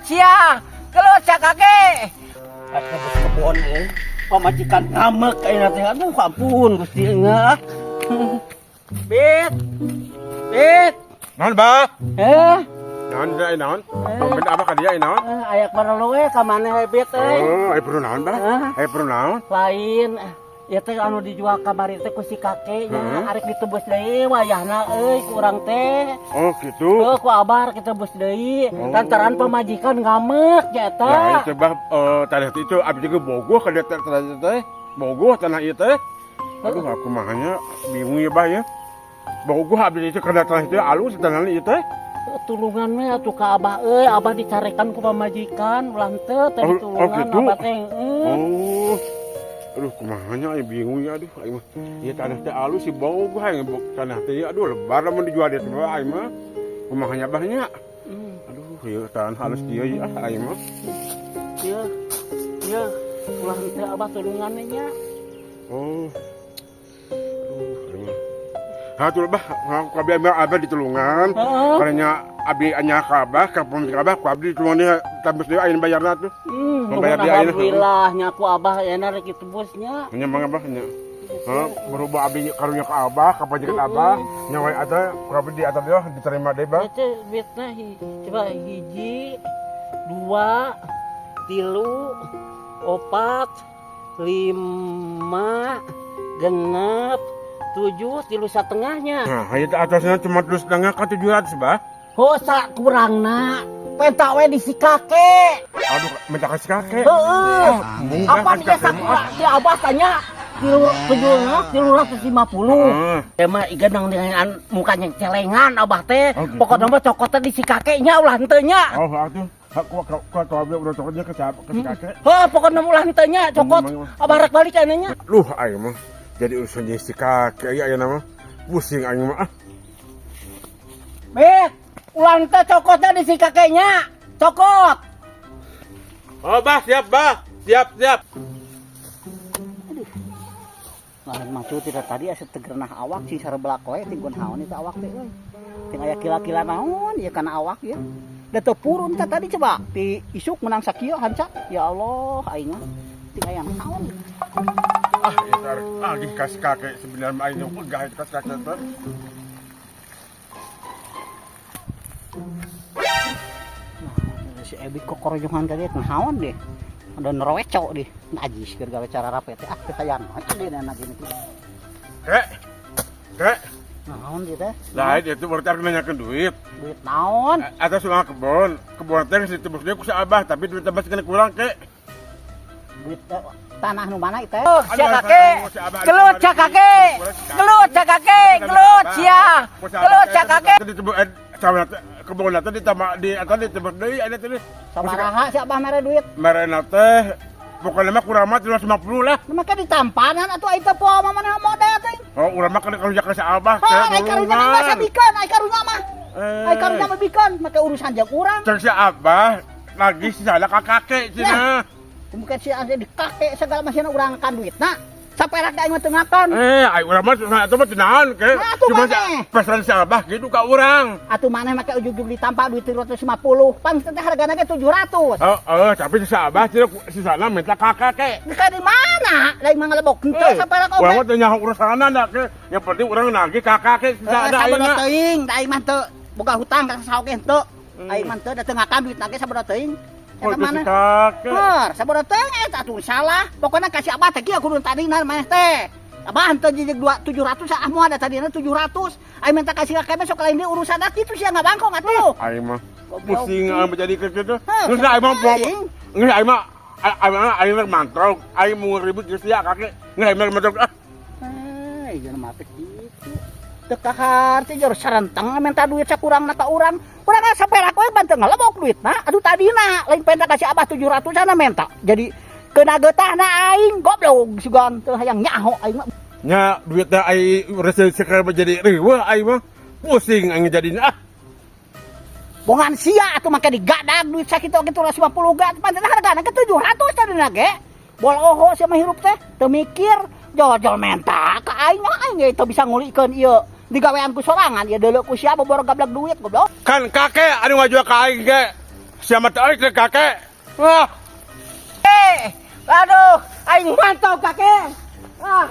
Kelut sia kakek. Bos kebon pamajikan ngamek kayak nanti. Aduh ampun Gusti enggak. Bet. Non ba? Non da non. Ben apa ka dia non? Ayak baraloe ka maneh bet euy. Oh, ai perlu naon ba? Ai perlu naon? Lain ya teh anu dijual kamari teh ku si kakeknya arek ditebus deui wayahna euy ku urang teh. Oh, gitu. Ku abar kita tebus deui lantaran pamajikan ngamek nya eta. Nah, coba tanah itu abdi juga bogoh ka dia teh. Bogoh tanah ieu teh. Aduh, aku mahanya bingung ya, Bah ya. Bogoh abdi itu ka tanah itu alus tanah ieu teh. Tulungan we atuh ka abah euy, abah dicarekan ku pamajikan ulang teh teh tulungan gitu? abah teh. Oh. Aduh, kumahanya ai bingung ya aduh ai mah. Ieu tanah teh alus si bogoh ai tanah teh aduh lebar mun dijual dia teh ai mah. Kumahanya Bahnya. Aduh, ieu tanah halus dia ya ai mah. Iya. Ulah teh abah tulungan nya. Oh. Hatur bah, kabeh abah ditulungan. Karena abi anya ka abah, ka pemilik abah, ku abdi ditulungan dia tabus deui ayeuna bayarna tuh. Membayar dia ayeuna. Alhamdulillah nya ku abah aya rek ditebusnya. Nya mangga bah nya. Berubah abdi karunya ka abah, ka pajikan abah, nya wae ada ku abdi di atas dia diterima deui bah. Eta bitna coba 1 2 3 4 5 6 7 3,5-nya. Nah, ieu atasnya cuma 3,5 ka 700 bah. Hosa kurangna. Penta we di si kakek. Aduh, minta ka si kakek. Heeh. Apa dia sakura si abah tanya 350. Emang igadang dengan mukanya celengan abah teh. Pokoknya mah cokotnya di si kakeknya ulah henteu nya. Oh, atuh. Aku abdi udah cokotnya ke si kakek. Pokoknya ulah henteu nya cokot. Abah rek balik anya nya. Luh, aing mah. Jadi urusan si kakek ya nama pusing aing mah. Bet, ulang teh cokotnya di si kakeknya. Cokot. Oh, Bah, siap, Bah. Siap. Nah, maksud tidak tadi asa tegernah awak si sarebelak we tinggun haon itu awak teh euy. Ting aya kila-kila naon ieu kana awak ya. Da teu purun teh tadi coba di isuk menang sakieu hanca. Ya Allah, aing mah ting aya naon. Lagi kas kakek sebenarnya aing pegah kas kakek teh. Si Ebi kok korojongan tadi naon deh. Ada neroweco deh. Najis keur gawe cara rape teh. Teu hayang. Ade anak gini. Kek. Naon dieu teh? Lain itu berarti harus nanyakeun duit. Duit naon? Atas soal kebon. Kebon teh geus ditebus deui ku si Abah, tapi duit tebas kena kurang, Kek. Duit tanah nu mana itu? Sia kakek. Kelut sia kakek. Kelut sia kakek. Kelut sia. Kelut sia kakek. Kebon teh di atas ditebus deui aya teh. Sabaraha si Abah mere duit? Merena teh pokoknya mah kurang mah 350 lah. Maka ditampanan atuh ai teh poal mah maneh modal teh. Oh, urang mah kalau jak ka si Abah teh. Ai karunya mah sabikeun, ai karunya mah. Ai karunya mah bikeun, make urusan jeung urang. Cek si Abah lagi si sana ka kakek cenah. Mungkin si ade di kakek segala macam urang kan duitna. Saperak da aing mah teu ngakan. Ai urang mah atuh mah tenahan ke. Cuma pesan si Abah gitu ka urang. Atuh maneh make ujug-ujug ditampa duit 350. Pang teh hargana ge 700. Tapi si Abah si sana minta ka kakek. Ka di mana? Lain mah ngalebok henteu saperak oge. Urang mah teu nyaho urusanna da ke. Yang penting urang nagih ka kakek si ada aing mah. Teuing, da aing mah teu boga hutang ka saoge henteu. Aing mah teu da teu ngakan duit nage sabada teuing. Eta mana? Sabada teuing eta atuh salah. Pokona kasih Abah teh kieu kudu tadina maneh teh. Abah henteu jeung 700 ah moal da tadina 700. Aing minta kasih kakek besok lain dia urusan da kitu sia ngabangkong atuh. Aing mah pusing menjadi kitu. Geus aing mah geus aing mah mantrok. Aing mau ribut geus sia kakek. Geus aing mah mantrok ah. Ieu mah teh kitu. Teu kahar teh jor sarenteng minta duit sakurangna ka urang. Urang saperak we banteu ngalebok duitna. Aduh tadina lain penta kasih Abah 700-an minta. Jadi keuna geutahna aing goblok sugan teu hayang nyaho aing mah. Nya duitna aing resep sekar jadi riweuh aing mah. Pusing aing jadina ah. Bongan sia atuh make digadag duit sakitu ge 350 gat panten hargana ke 700 tadina ge. Bol oho sia mah hirup teh teu mikir jol-jol menta ka aing ge teu bisa ngulikeun ieu. Digawean ku sorangan ya deuleu ku sia bobor gablek duit goblok. Kan kakek anu ngajual ka aing ge. siapa tarik ke kakek. Wah. Aduh, aing mantau kakek. Ah.